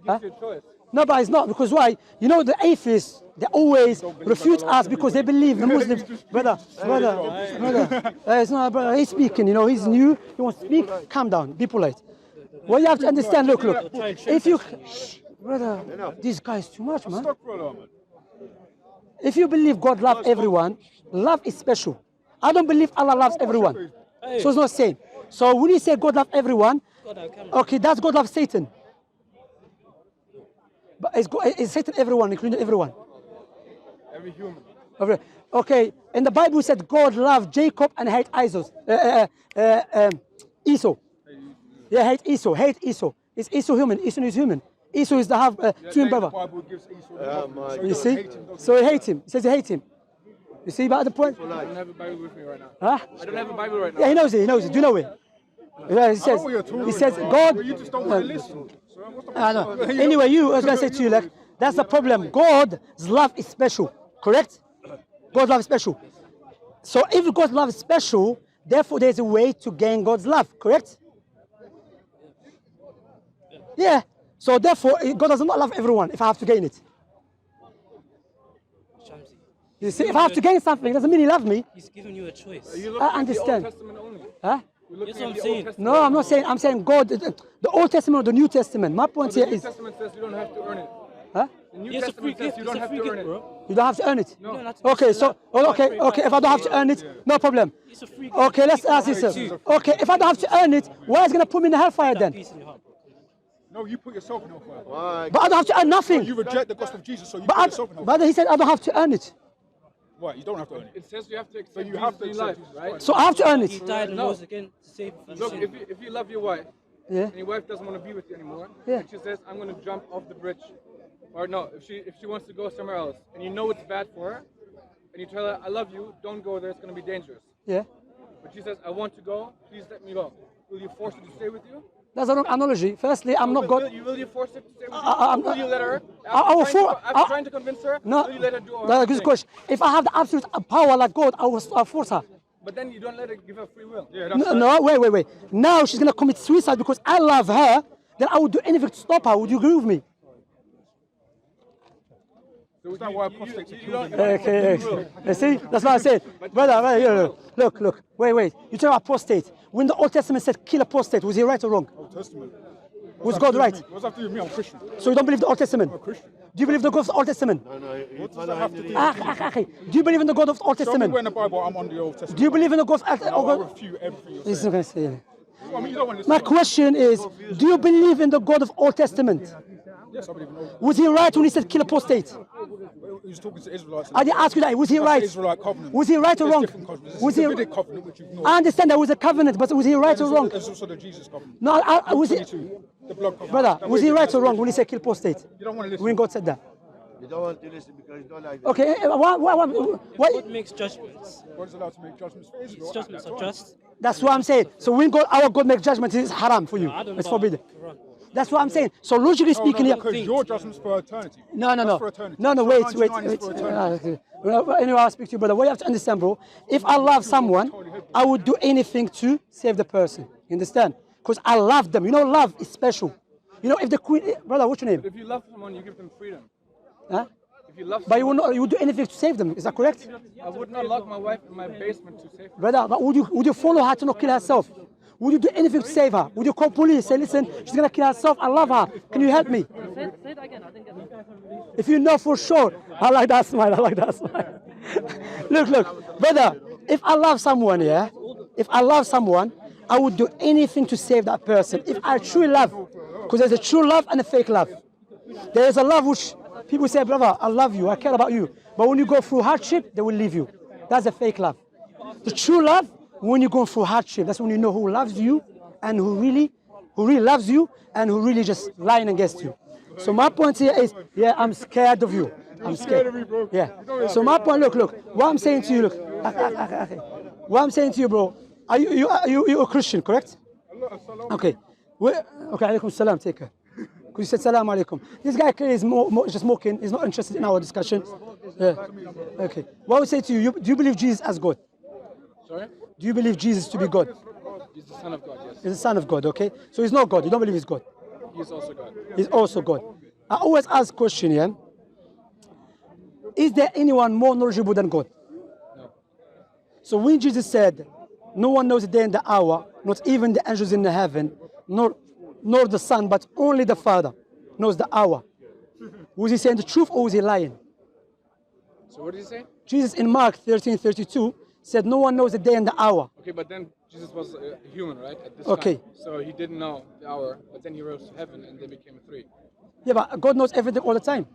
gives you a choice. No, but it's not, because why? You know, the atheists, they always refute us because they believe the Muslims. Brother, it's not, brother, he's speaking, you know, he's new, he wants to speak, calm down, be polite. What you have to understand, look, if you, brother, this guy is too much, man. If you believe God loves everyone, love is special. I don't believe Allah loves everyone, so it's not the same. So when you say God loves everyone, okay, that's God loves Satan. But is Satan everyone, including everyone? Every human. Okay, and the Bible said God loved Jacob and hate Esau. Yeah, hate Esau. Is Esau human? Esau is human. Esau is the half twin brother. You see? So he hates him. He says he hates him. You see about the point? I don't have a Bible with me right now. Huh? I don't have a Bible right now. Yeah, he knows it. Do you know it? Yeah, he says God. You just don't want to listen. I know. Anyway, I was going to say to you, like, that's the problem. God's love is special, correct? God's love is special. So if God's love is special, therefore there's a way to gain God's love, correct? Yeah. So therefore, God does not love everyone if I have to gain it. Shamsi. You see, if I have to gain something, it doesn't mean he loves me. He's giving you a choice. I understand. Old Testament only. Huh? That's what I'm saying. No, I'm not saying. I'm saying God, the Old Testament or the New Testament. My point here is. The New Testament says you don't have to earn it. Huh? The New Testament says you don't have to earn it. Bro. You don't have to earn it. No. Okay, so okay. If I don't have to earn it, no problem. It's a free Okay, let's ask this. Okay, if I don't have to earn it, why is it gonna put me in the hellfire then? peace in your heart. No, you put yourself in hellfire. But I don't have to earn nothing. You reject the gospel of Jesus, so you put yourself in hellfire. But he said I don't have to earn it. What? You don't have to earn it. It says you have to accept So you have to Jesus in life, accept right? So I have to earn He it. died and No. rose again to save you. Look, if you love your wife, Yeah. and your wife doesn't want to be with you anymore, Yeah. and she says, I'm going to jump off the bridge. Or no, if she wants to go somewhere else, and you know it's bad for her, and you tell her, I love you, don't go there, it's going to be dangerous. Yeah. But she says, I want to go, please let me go. Will you force her to stay with you? That's a wrong analogy. Firstly, I'm not God. Will you force her to stay with you? I'm Will you let her? I will After trying to convince her, No, will you let her do all that's her a good thing? question. If I have the absolute power like God, I'll force her. But then you don't let her give her free will. Yeah, that's No, wait. Now she's gonna commit suicide because I love her. Then I would do anything to stop her. Would you agree with me? So Is that why apostates are you killed? don't Okay. You see, that's what I said, brother. Here, look. Wait. You talk about apostate. When the Old Testament said kill apostate, was he right or wrong? Old Testament. Was God right? What's that to do with me? I'm Christian. So you don't believe the Old Testament? I'm a Christian. Do you believe the God of the Old Testament? What does that have to do? Okay. Do you believe in the God of the Old Show me Testament? where in the Bible I'm on the Old Testament. Do you believe in the God of No, I refute everything you're He's saying. not going to say it. I mean, you don't want to My listen. question is, do you believe in the God of Old Testament? Yes, I believe in Old. Was he right when he said kill apostate? He's talking to Israelites. I did ask you that. Was he That's right? the Israelite covenant. Was he right or There's wrong? different covenants. Was There's he? the Davidic covenant, which you've I understand there was a covenant, but was he right or wrong? There's also the Jesus covenant. No, was he? 22, the blood covenant. Brother, That was way he right that's or wrong the when he said kill apostate? You don't want to listen. When God said that? You don't want to listen because you don't like that. Okay, what? God makes judgments. God is allowed to make judgments for Israel. His judgments are just. That's what I'm saying. So when our God makes judgment, it's haram for you. I don't know It's about forbidden. Quran. That's what I'm saying. So logically speaking, No, here. because your judgment's for eternity. No. That's for eternity. No, Psalm wait. 99 is for eternity. Anyway, I'll speak to you, brother. What you have to understand, bro, if I love someone, I would do anything to save the person. You understand? Because I love them. You know, love is special. You know, if the queen, brother, what's your name? If you love someone, you give them freedom. Huh? If you love But someone, you would do anything to save them. Is that correct? I would not lock my wife in my basement to save her. Brother, but would you follow her to not kill herself? Would you do anything to save her? Would you call police, say, listen, she's going to kill herself, I love her, can you help me? Say it again, I didn't get that. If you know for sure, I like that smile, Look, brother, if I love someone, I would do anything to save that person. If I truly love, because there's a true love and a fake love. There is a love which people say, brother, I love you, I care about you. But when you go through hardship, they will leave you. That's a fake love. The true love, when you're going through hardship, that's when you know who loves you and who really loves you and who really just lying against you. So my point here is, yeah, I'm scared of you. I'm scared. Yeah. So my point, look. What I'm saying to you, what I'm saying to you, bro, are you a Christian, correct? Okay. Okay, alaikum salam, take care. Because you said salam alaikum. This guy clearly is just mocking. He's not interested in our discussion. Yeah. Okay. What I would say to you, do you believe Jesus as God? Sorry? Do you believe Jesus to be God? He's the Son of God, yes. He's the Son of God, okay? So he's not God. You don't believe he's God. He's also God. He's also God. I always ask question, yeah? Is there anyone more knowledgeable than God? No. So when Jesus said, no one knows the day and the hour, not even the angels in the heaven, nor the Son, but only the Father knows the hour. Was he saying the truth or was he lying? So what did he say? Jesus in Mark 13:32 said, no one knows the day and the hour. Okay, but then Jesus was a human, right? At this Okay. time. So he didn't know the hour, but then he rose to heaven and they became three. Yeah, but God knows everything all the time.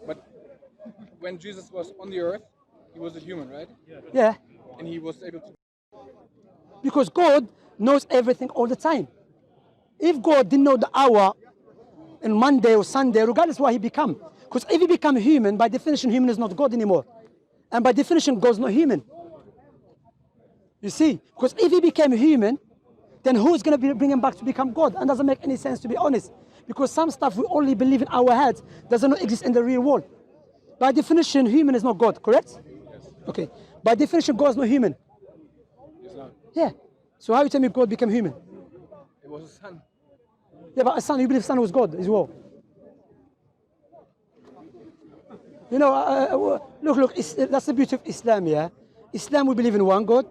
But when Jesus was on the earth, he was a human, right? Yeah, And he was able to. because God knows everything all the time. If God didn't know the hour on Monday or Sunday, regardless what he become, because if he become human, by definition, human is not God anymore. And by definition, God's not human. You see, because if he became human, then who's going to bring him back to become God? And doesn't make any sense, to be honest. Because some stuff we only believe in our heads doesn't exist in the real world. By definition, human is not God, correct? Yes. Okay. By definition, God is not human. He's not. Yeah. So how you tell me God became human? It was a son. Yeah, but a son, you believe son was God as well. You know, look, that's the beauty of Islam, yeah? Islam, we believe in one God,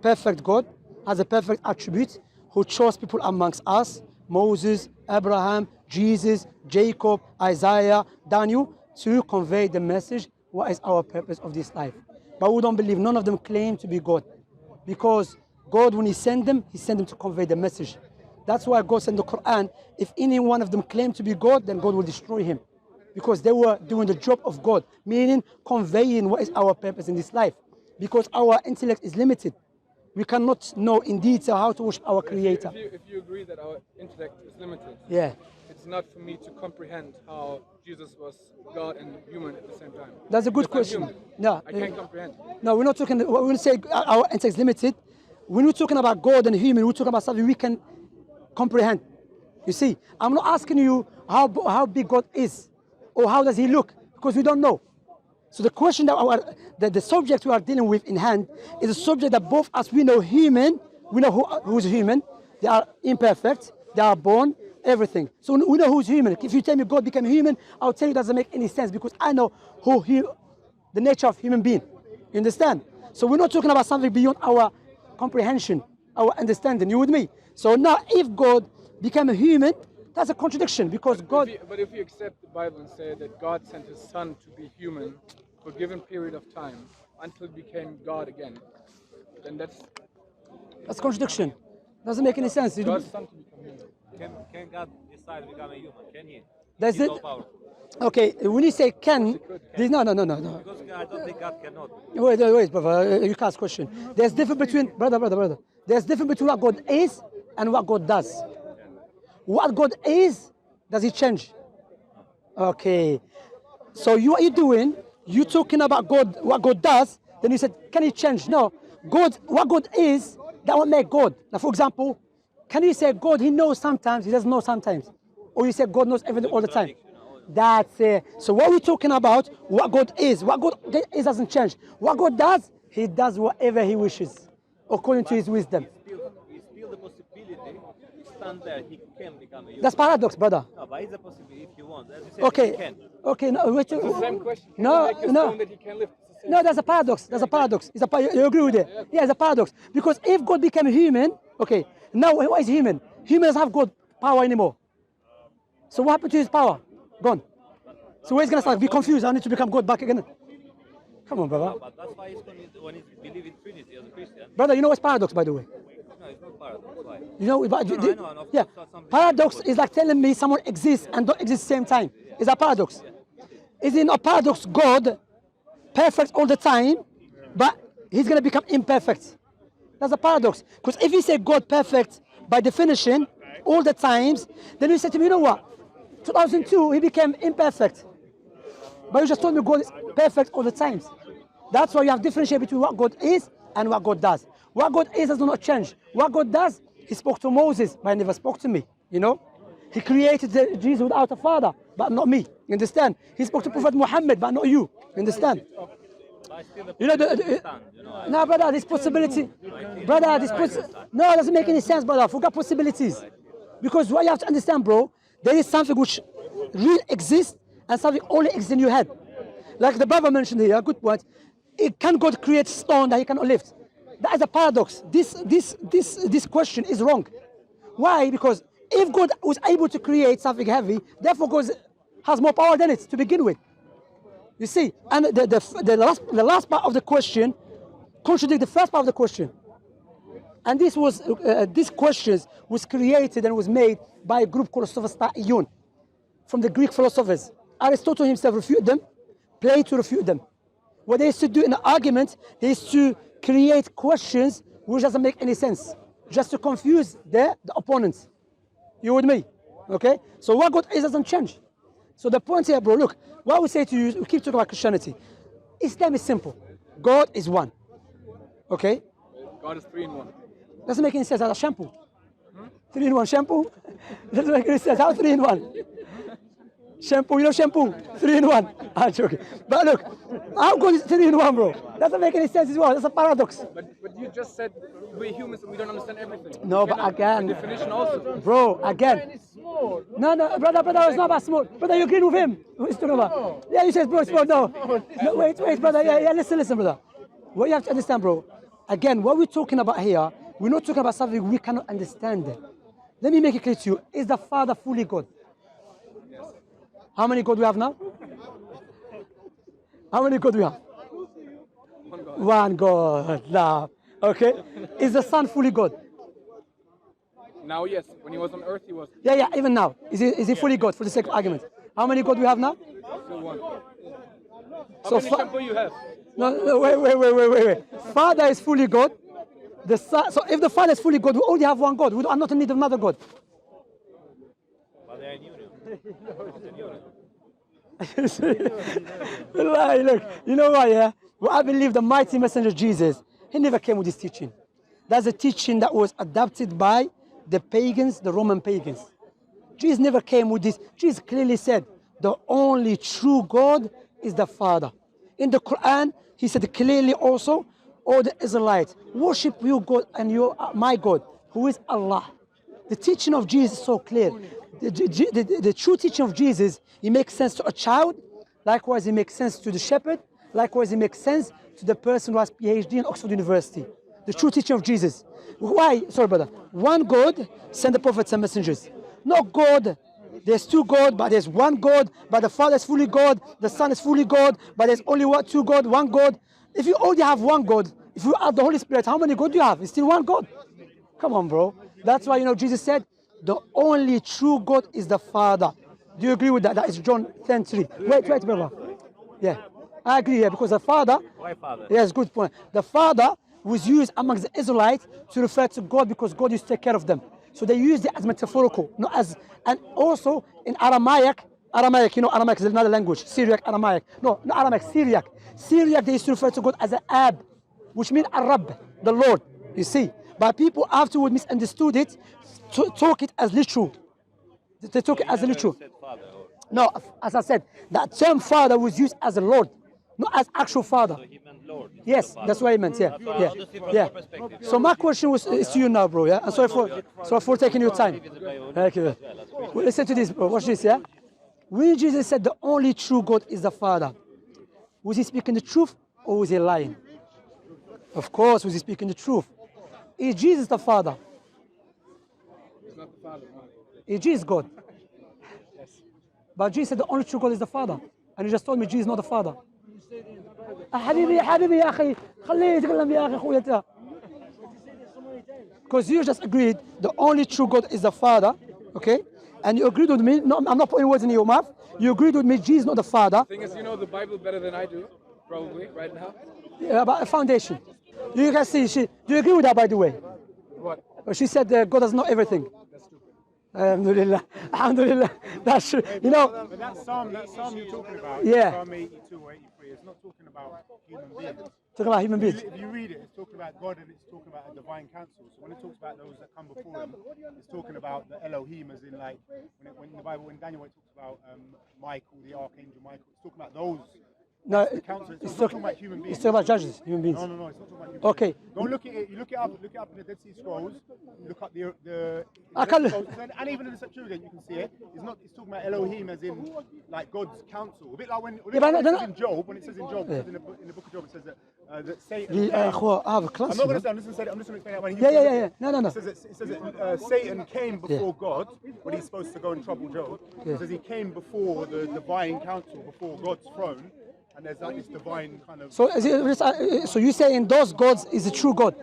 perfect God, has a perfect attribute, who chose people amongst us, Moses, Abraham, Jesus, Jacob, Isaiah, Daniel, to convey the message, what is our purpose of this life. But we don't believe, none of them claim to be God. Because God, when he sent them to convey the message. That's why God sent the Quran. If any one of them claimed to be God, then God will destroy him. Because they were doing the job of God, meaning conveying what is our purpose in this life. Because our intellect is limited. We cannot know in detail how to worship our Creator. If you agree that our intellect is limited, Yeah. it's not for me to comprehend how Jesus was God and human at the same time. That's a good Because I'm question. human. No, I can't comprehend. No, we're not talking, when we say our intellect is limited, when we're talking about God and human, we're talking about something we can comprehend. You see, I'm not asking you how big God is or how does he look, because we don't know. So the question that the subject we are dealing with in hand is a subject that both us, we know human, we know who's human, they are imperfect, they are born, everything. So we know who's human. If you tell me God became human, I'll tell you it doesn't make any sense because I know the nature of human being. You understand? So we're not talking about something beyond our comprehension, our understanding. You with me? So now if God became a human, that's a contradiction because God... But if you accept the Bible and say that God sent his son to be human for a given period of time until he became God again, then that's contradiction. Doesn't make any sense. God's son to become human. Can God decide to become a human? Can he? That's He's it. all powerful. Okay, when you say can, no. Because I don't think God cannot. Wait, brother, you can't ask question. There's difference between, brother. There's difference between what God is and what God does. What God is, does he change? Okay. So what you're doing, you're talking about God, what God does, then you said, can he change? No. God, what God is, that won't make God. Now, for example, can you say God, he knows sometimes, he doesn't know sometimes? Or you say God knows everything all the time? That's it. So what we're talking about, what God is doesn't change. What God does, he does whatever he wishes, according to his wisdom. It's still the possibility, stand there, he can become a human. That's paradox, brother. No, but it's a possibility if you want. As you said, Okay. he can. Okay, no, wait. It's the same question. Can No, he make a no. stone that he can lift? It's the same. No, that's a paradox. That's a paradox. You agree with it? Yeah, it's a paradox. Because if God became human, okay, now what is human? Humans have God power anymore. So what happened to his power? Gone. So where is going to start? Be confused. I need to become God back again. Come on, brother. But that's why when you believe in Trinity as a Christian, Brother, you know what's paradox, by the way? no, it's not paradox. Why? You know, but No, I know, and of yeah. course that's something- Paradox is like telling me someone exists and don't exist at the same time. Is that paradox? Is it not paradox? God, perfect all the time, but he's going to become imperfect. That's a paradox. Because if you say God perfect by definition all the times, then you say to me, you know what? 2002, he became imperfect. But you just told me God is perfect all the times. That's why you have differentiate between what God is and what God does. What God is does not change. What God does, he spoke to Moses, but he never spoke to me, you know? He created Jesus without a father, but not me, you understand? He spoke to Prophet Muhammad, but not you, understand? You know, no, brother, this possibility, no, it doesn't make any sense, brother. Forget possibilities. Because what you have to understand, bro, there is something which really exists and something only exists in your head. Like the Bible mentioned here, good point. Can God create stone that he cannot lift? That is a paradox. This question is wrong. Why? Because if God was able to create something heavy, therefore God has more power than it to begin with. You see, and the last part of the question contradicts the first part of the question. And these questions was created and was made by a group called Sophistaion from the Greek philosophers. Aristotle himself refuted them, Plato refuted them. What they used to do in an argument, they used to create questions which doesn't make any sense, just to confuse the opponents. You with me? Okay? So what God is doesn't change. So the point here, bro, look, what we say to you, we keep talking about Christianity. Islam is simple. God is one. Okay? God is 3 in 1. Doesn't make any sense. That's a shampoo. 3 in 1 shampoo? Doesn't make any sense. How 3 in 1? Shampoo, you know shampoo? 3 in 1. I'm joking. But look, how good is 3 in 1, bro? Doesn't make any sense as well. That's a paradox. But you just said we're humans and we don't understand everything. No, You but cannot- again- by definition also. Bro, again. No, brother, it's not about small. Brother, you agree with him? What he's talking about? Yeah, you said, bro, small. No, wait, brother. Yeah, listen, brother. What you have to understand, bro, again, what we're talking about here, we're not talking about something we cannot understand. Let me make it clear to you. Is the Father fully God? How many God we have now? How many God we have? One God. Now, okay. Is the Son fully God? Now, yes. When he was on earth, he was Yeah, even now. Is he fully God for the sake of argument? How many God we have now? still one. How So many shampoo you have? No, wait. Father is fully God. The Son, so if the Father is fully God, we only have one God. We are not in need of another God. But they are in union. Wallahi, look, you know why, yeah? Well, I believe the mighty messenger Jesus, he never came with this teaching. That's a teaching that was adopted by the pagans, the Roman pagans. Jesus never came with this. Jesus clearly said, the only true God is the Father. In the Quran, he said clearly also, all the Israelites, worship your God and my God, who is Allah. The teaching of Jesus is so clear. The true teaching of Jesus, it makes sense to a child. Likewise, it makes sense to the shepherd. Likewise, it makes sense to the person who has PhD in Oxford University. The true teaching of Jesus. Why? Sorry, brother. One God sent the prophets and messengers. No God. There's 2 God, but there's 1 God. But the Father is fully God. The Son is fully God. But there's only 2 God, 1 God. If you only have 1 God, if you add the Holy Spirit, how many God do you have? It's still 1 God. Come on, bro. That's why, Jesus said, the only true God is the Father. Do you agree with that? That is John 10:3. Wait, brother. Yeah, I agree here because the Father. Why Father? Yes, good point. The Father was used amongst the Israelites to refer to God because God used to take care of them. So they used it as metaphorical, not as. And also in Aramaic, Aramaic is another language. Syriac, Aramaic. No, not Aramaic, Syriac. Syriac, they used to refer to God as an Ab, which means Arab, the Lord. You see, but people afterward misunderstood it, took it as literal. They took it as literal. Said Father, or No, as I said, that term Father was used as a Lord, not as actual Father. so he meant Lord. instead Yes, of Father. that's what I meant. Yeah, That's why I yeah, understood from yeah. your perspective. So my question is to you now, bro. Yeah, and sorry for taking your time. Thank you. Well, listen to this, bro. Watch this. Yeah, when Jesus said the only true God is the Father, was he speaking the truth or was he lying? Of course, was he speaking the truth? Is Jesus the Father? He's not the Father. No. Is Jesus God? But Jesus said the only true God is the Father. And you just told me Jesus is not the Father. حبيبي يا أخي خليه يتكلم يا أخي أخويا. Because you just agreed the only true God is the Father, okay? And you agreed with me, no, I'm not putting words in your mouth. You agreed with me Jesus is not the Father. The thing is, you know the Bible better than I do, probably, right now. Yeah, about a foundation. You can see, do you agree with that, by the way? What? She said God does know everything. That's stupid. Alhamdulillah. Alhamdulillah. That's true. You know, But that psalm you're talking about, Yeah. Psalm 82 or 83, it's not talking about human beings. talking about human beings. If you read it, it's talking about God and it's talking about a divine council. So when it talks about those that come before him, it's talking about the Elohim, as in like when in the Bible, when Daniel it talks about Michael, the archangel Michael, it's talking about those No, The council. It's it's not talking, talking about human beings. it's talking about judges, human beings. No, no, no. It's not talking about human Okay. beings. Go look at it. You look it up. Look it up in the Dead Sea Scrolls. Look up the I can look. and even in the Septuagint, you can see it. It's not. It's talking about Elohim as in like God's counsel. A bit like when, but when it no, says in Job. When it says in Job, it says in the book of Job, it says that Satan. The, I have a class. I'm not you going to know. say. I'm just going to say that. I'm just going to explain that when you. Yeah. No. It says that Satan came before God when he's supposed to go and trouble Job. It says he came before the divine council, before God's throne, and there's like this divine kind of. So, is it, so you saying those gods is the true God?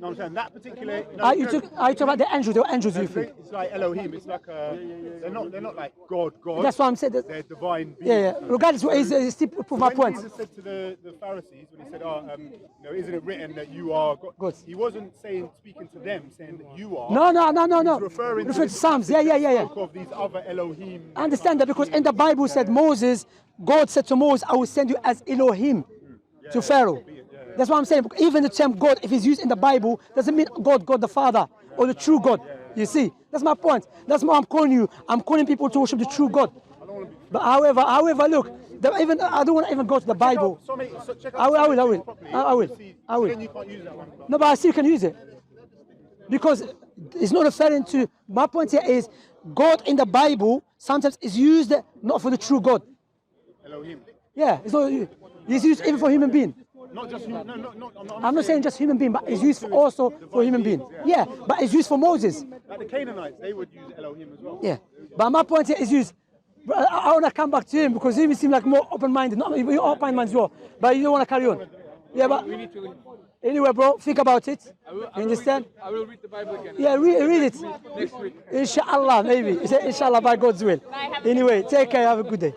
No, I'm saying that particular. No, Are you talking about the angels? The angels, you think? It's like Elohim. It's like they're not like God. That's what I'm saying. They're divine beings. Yeah. Regardless, it's still prove my When point. Jesus said to the Pharisees, when he said, isn't it written that you are God? Good. He wasn't speaking to them, saying that you are. No. He's referring to to Psalms. Yeah. spoke of these other Elohim. I understand that because in the Bible said Moses, God said to Moses, I will send you as Elohim to Pharaoh. That's what I'm saying. Even the term God, if it's used in the Bible, doesn't mean God the Father or the true God. You see, that's my point. That's why I'm calling you. I'm calling people to worship the true God. But however, look, I don't want to even go to the Bible. I will. Then you can't use that one. No, but I still can use it because it's not referring to. My point here is God in the Bible sometimes is used not for the true God. Elohim. Yeah, it's not. It's used even for human being. Not just human. No. I'm not saying just human being, but it's used also for human being. Yeah, but it's used for Moses. Like the Canaanites, they would use Elohim as well. Yeah, but my point here is used. I want to come back to him because he seems like more open-minded. Not you're open-minded as well, but you don't want to carry on. Yeah, but We need to. anyway, bro, think about it. I will You understand? I will read the Bible again. Yeah, read it. Next week. Inshallah, maybe. Inshallah, by God's will. Anyway, take care. Have a good day.